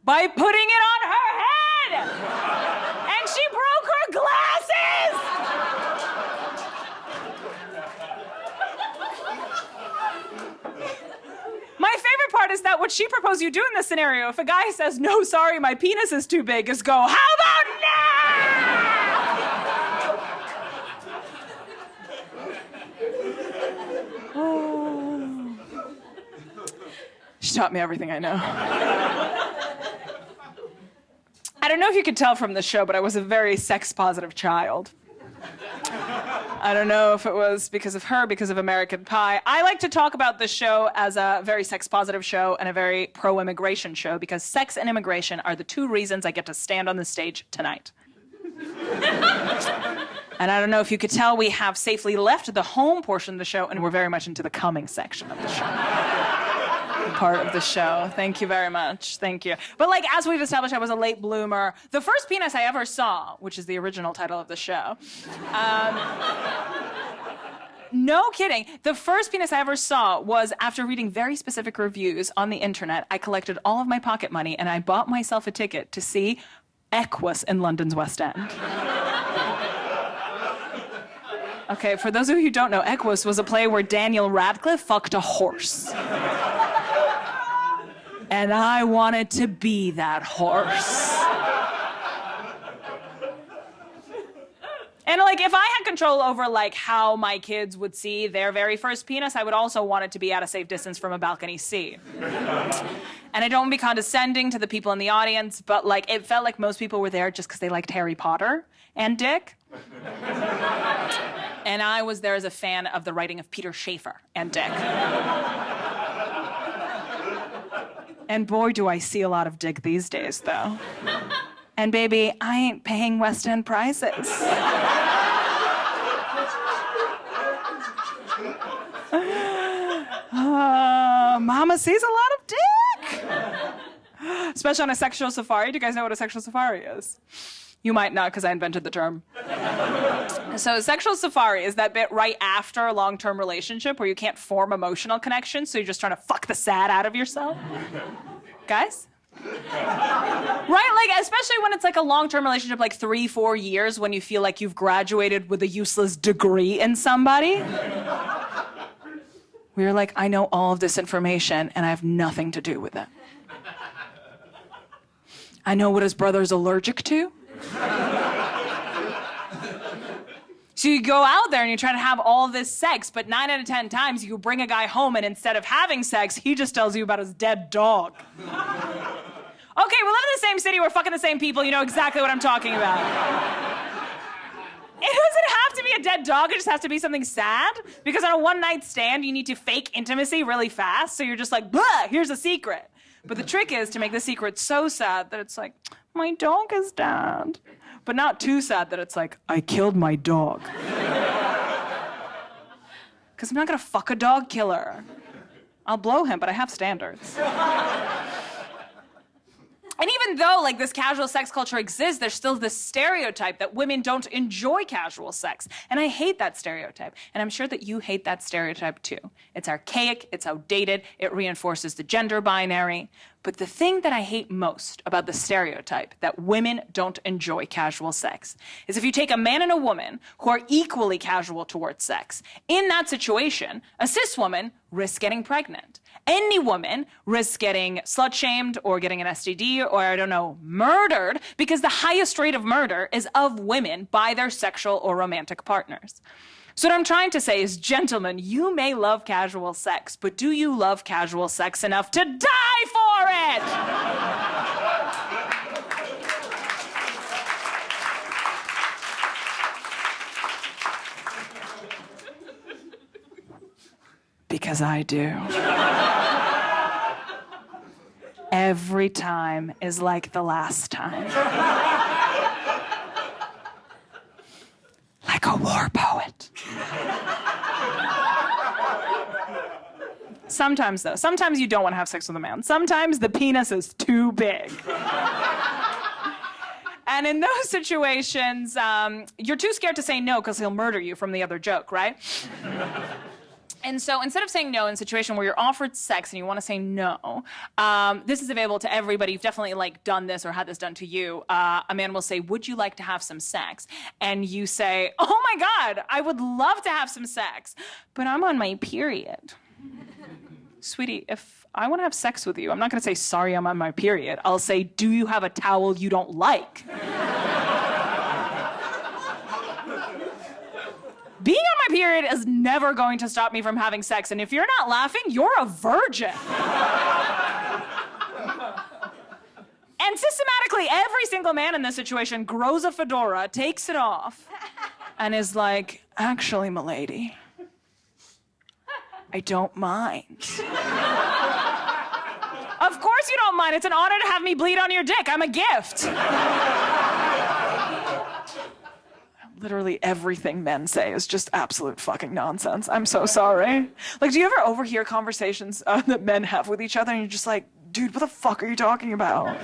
Speaker 2: by putting it on her head. And she broke her glasses. My favorite part is that what she proposed you do in this scenario, if a guy says, no, sorry, my penis is too big, is go, how about now? Oh. She taught me everything I know. I don't know if you could tell from the show, but I was a very sex-positive child. I don't know if it was because of her, because of American Pie. I like to talk about this show as a very sex-positive show and a very pro-immigration show because sex and immigration are the two reasons I get to stand on the stage tonight. And I don't know if you could tell, we have safely left the home portion of the show and we're very much into the coming section of the show. Part of the show. Thank you very much. Thank you. But like, as we've established, I was a late bloomer. The first penis I ever saw, which is the original title of the show, no kidding, the first penis I ever saw was after reading very specific reviews on the internet. I collected all of my pocket money and I bought myself a ticket to see Equus in London's West End. Okay, for those of you who don't know, Equus was a play where Daniel Radcliffe fucked a horse. And I wanted to be that horse. And like, if I had control over like how my kids would see their very first penis, I would also want it to be at a safe distance from a balcony seat. And I don't want to be condescending to the people in the audience, but like, it felt like most people were there just because they liked Harry Potter and Dick. And I was there as a fan of the writing of Peter Schaefer and Dick. And boy, do I see a lot of Dick these days, though. And baby, I ain't paying West End prices. Mama sees a lot of Dick. Especially on a sexual safari. Do you guys know what a sexual safari is? You might not, because I invented the term. So sexual safari is that bit right after a long-term relationship where you can't form emotional connections, so you're just trying to fuck the sad out of yourself. Guys? Right? Like, especially when it's like a long-term relationship, like 3-4 years, when you feel like you've graduated with a useless degree in somebody. Where you're like, I know all of this information, and I have nothing to do with it. I know what his brother's allergic to. So you go out there and you try to have all this sex, but 9 out of 10 times you bring a guy home and instead of having sex, he just tells you about his dead dog. Okay, we live in the same city, we're fucking the same people, you know exactly what I'm talking about. It doesn't have to be a dead dog, it just has to be something sad. Because on a one-night stand, you need to fake intimacy really fast, so you're just like, blah, here's a secret. But the trick is to make the secret so sad that it's like, my dog is dead. But not too sad that it's like, I killed my dog. Because I'm not gonna fuck a dog killer. I'll blow him, but I have standards. And even though like this casual sex culture exists, there's still this stereotype that women don't enjoy casual sex. And I hate that stereotype. And I'm sure that you hate that stereotype too. It's archaic, it's outdated, it reinforces the gender binary. But the thing that I hate most about the stereotype that women don't enjoy casual sex is if you take a man and a woman who are equally casual towards sex, in that situation, a cis woman risks getting pregnant. Any woman risks getting slut-shamed or getting an STD or, I don't know, murdered, because the highest rate of murder is of women by their sexual or romantic partners. So what I'm trying to say is, gentlemen, you may love casual sex, but do you love casual sex enough to die for it? Because I do. every time is like the last time. Like a war poet. Sometimes, though, sometimes you don't want to have sex with a man. Sometimes the penis is too big. And in those situations, you're too scared to say no because he'll murder you from the other joke, right? And so instead of saying no in a situation where you're offered sex and you want to say no, this is available to everybody. You've definitely done this or had this done to you. A man will say, would you like to have some sex? And you say, oh my God, I would love to have some sex, but I'm on my period. Sweetie, if I want to have sex with you, I'm not going to say, sorry, I'm on my period. I'll say, do you have a towel you don't like? Being on my period is never going to stop me from having sex. And if you're not laughing, you're a virgin. And systematically, every single man in this situation grows a fedora, takes it off, and is like, actually, milady, I don't mind. Of course you don't mind. It's an honor to have me bleed on your dick. I'm a gift. Literally everything men say is just absolute fucking nonsense. I'm so sorry. Do you ever overhear conversations that men have with each other and you're just like, dude, what the fuck are you talking about?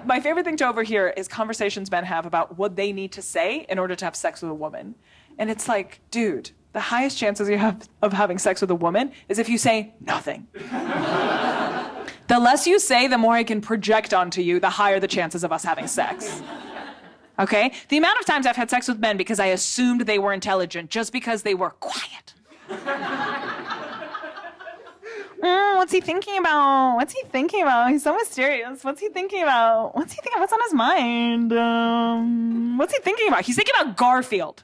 Speaker 2: My favorite thing to overhear is conversations men have about what they need to say in order to have sex with a woman. And it's like, dude, the highest chances you have of having sex with a woman is if you say nothing. The less you say, the more I can project onto you, the higher the chances of us having sex. Okay? The amount of times I've had sex with men because I assumed they were intelligent just because they were quiet. What's he thinking about? What's he thinking about? He's so mysterious. What's he thinking about? What's he thinking? What's on his mind? What's he thinking about? He's thinking about Garfield.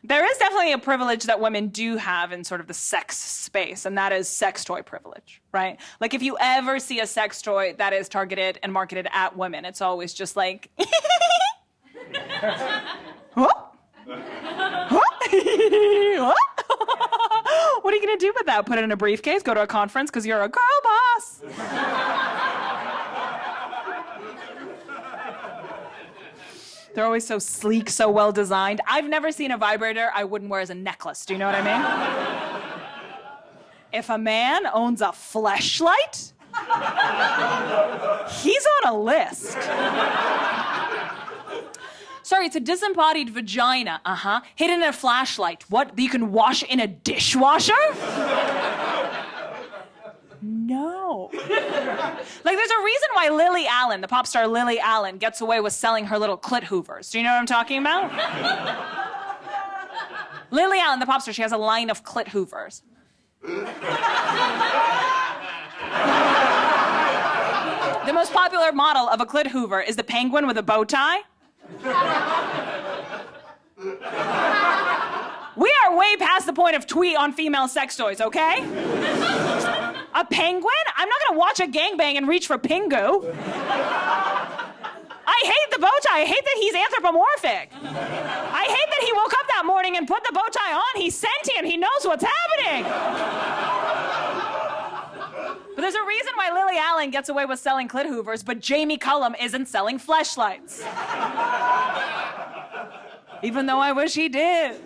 Speaker 2: There is definitely a privilege that women do have in sort of the sex space, and that is sex toy privilege, right? If you ever see a sex toy that is targeted and marketed at women, it's always just like, what? What? What are you gonna do with that? Put it in a briefcase, go to a conference because you're a girl boss. They're always so sleek, so well designed. I've never seen a vibrator I wouldn't wear as a necklace. Do you know what I mean? If a man owns a fleshlight, he's on a list. Sorry, it's a disembodied vagina, hidden in a flashlight. What, you can wash in a dishwasher? No. There's a reason why Lily Allen, the pop star Lily Allen, gets away with selling her little clit hoovers. Do you know what I'm talking about? Lily Allen, the pop star, she has a line of clit hoovers. The most popular model of a clit hoover is the penguin with a bow tie. We are way past the point of tweet on female sex toys, okay? A penguin? I'm not gonna watch a gangbang and reach for Pingu. I hate the bow tie. I hate that he's anthropomorphic. I hate that he woke up that morning and put the bow tie on. He's sentient. He knows what's happening. But there's a reason why Lily Allen gets away with selling clit hoovers, but Jamie Cullum isn't selling fleshlights. Even though I wish he did.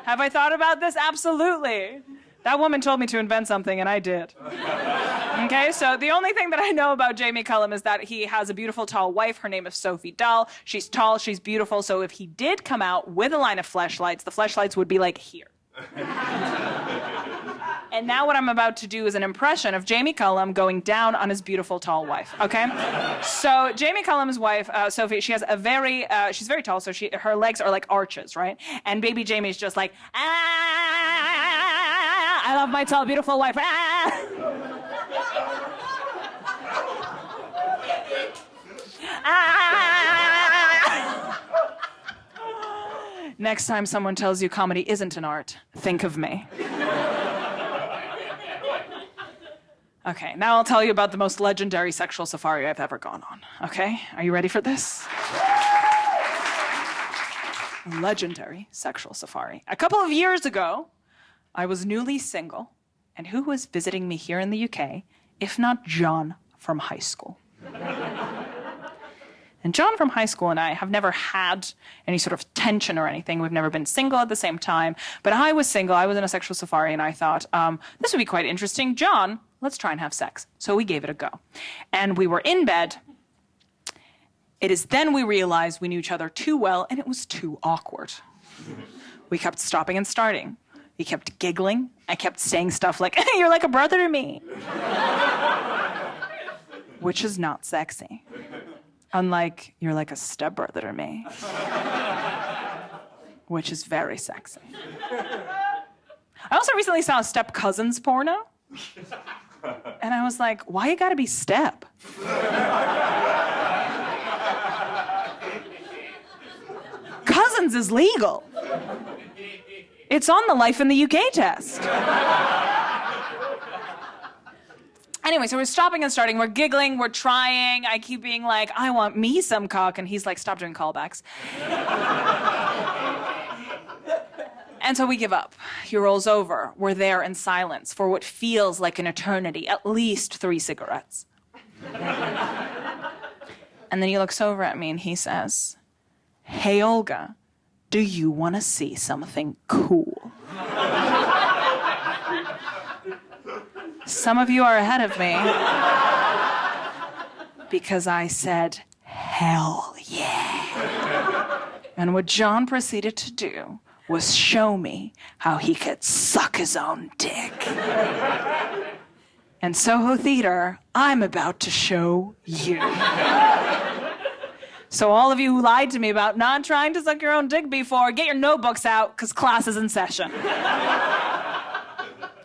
Speaker 2: Have I thought about this? Absolutely. That woman told me to invent something, and I did. Okay, so the only thing that I know about Jamie Cullum is that he has a beautiful, tall wife. Her name is Sophie Dahl. She's tall, she's beautiful, so if he did come out with a line of fleshlights, the fleshlights would be here. And now what I'm about to do is an impression of Jamie Cullum going down on his beautiful, tall wife, okay? So Jamie Cullum's wife, Sophie, she has she's very tall, so her legs are like arches, right? And baby Jamie's just like, I love my tall, beautiful wife. Next time someone tells you comedy isn't an art, think of me. Okay, now I'll tell you about the most legendary sexual safari I've ever gone on, okay? Are you ready for this? legendary sexual safari. A couple of years ago, I was newly single, and who was visiting me here in the UK, if not John from high school? And John from high school and I have never had any sort of tension or anything. We've never been single at the same time. But I was single, I was in a sexual safari, and I thought, this would be quite interesting. John, let's try and have sex. So we gave it a go. And we were in bed. It is then we realized we knew each other too well, and it was too awkward. We kept stopping and starting. He kept giggling. I kept saying stuff like, you're like a brother to me. Which is not sexy. Unlike, you're like a stepbrother to me. Which is very sexy. I also recently saw a step cousins porno. And I was like, why you gotta be step? Cousins is legal. It's on the Life in the UK test. Anyway, so we're stopping and starting, we're giggling, we're trying. I keep being like, I want me some cock, and he's like, stop doing callbacks. And so we give up. He rolls over. We're there in silence for what feels like an eternity, at least 3 cigarettes. And then he looks over at me and he says, hey, Olga, do you want to see something cool? Some of you are ahead of me because I said, hell yeah. And what John proceeded to do was show me how he could suck his own dick. And Soho Theater, I'm about to show you. So all of you who lied to me about not trying to suck your own dick before, get your notebooks out, because class is in session.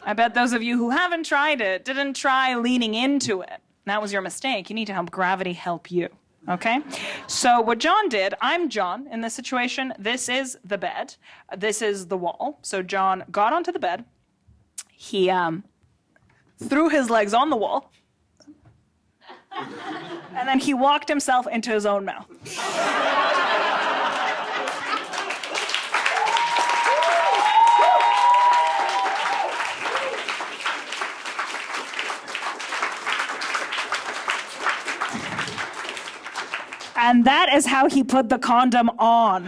Speaker 2: I bet those of you who haven't tried it didn't try leaning into it. That was your mistake. You need to help gravity help you, okay? So what John did, I'm John in this situation. This is the bed. This is the wall. So John got onto the bed. He threw his legs on the wall. And then he walked himself into his own mouth. And that is how he put the condom on.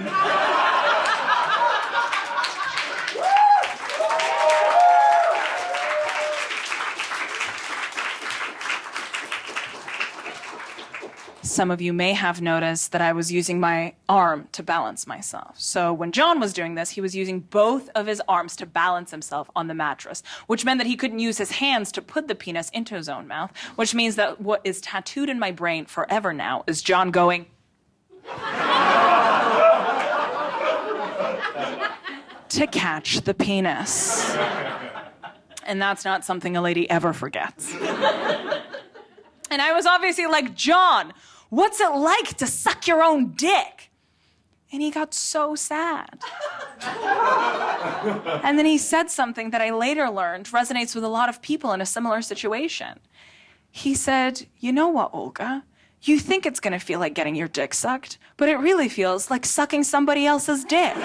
Speaker 2: Some of you may have noticed that I was using my arm to balance myself. So when John was doing this, he was using both of his arms to balance himself on the mattress, which meant that he couldn't use his hands to put the penis into his own mouth, which means that what is tattooed in my brain forever now is John going... to catch the penis. And that's not something a lady ever forgets. And I was obviously like, John, what's it like to suck your own dick? And he got so sad. And then he said something that I later learned resonates with a lot of people in a similar situation. He said, you know what, Olga? You think it's gonna feel like getting your dick sucked, but it really feels like sucking somebody else's dick.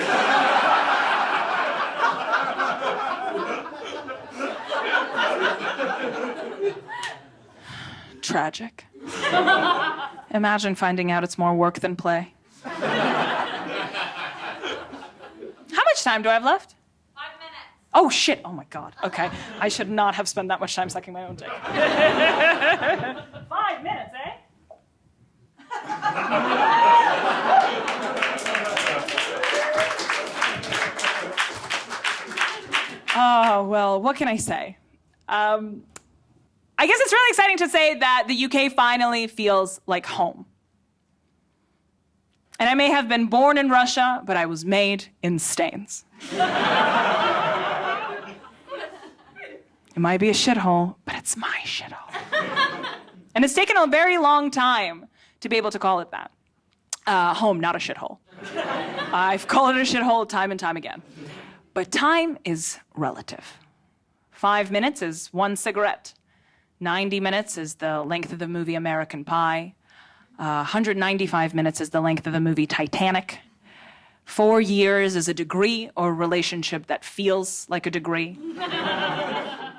Speaker 2: Tragic. Imagine finding out it's more work than play. How much time do I have left?
Speaker 3: 5 minutes.
Speaker 2: Oh, shit. Oh, my God. Okay. I should not have spent that much time sucking my own dick. 5 minutes, eh? Oh, well, what can I say? I guess it's really exciting to say that the UK finally feels like home. And I may have been born in Russia, but I was made in Staines. It might be a shithole, but it's my shithole. And it's taken a very long time to be able to call it that. Home, not a shithole. I've called it a shithole time and time again. But time is relative. 5 minutes is 1 cigarette. 90 minutes is the length of the movie American Pie. 195 minutes is the length of the movie Titanic. 4 years is a degree or a relationship that feels like a degree.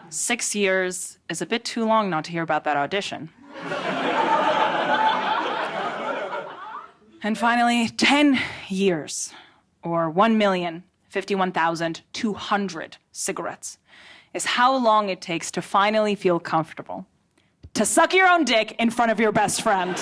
Speaker 2: 6 years is a bit too long not to hear about that audition. And finally, 10 years, or 1,051,200 cigarettes, is how long it takes to finally feel comfortable to suck your own dick in front of your best friend.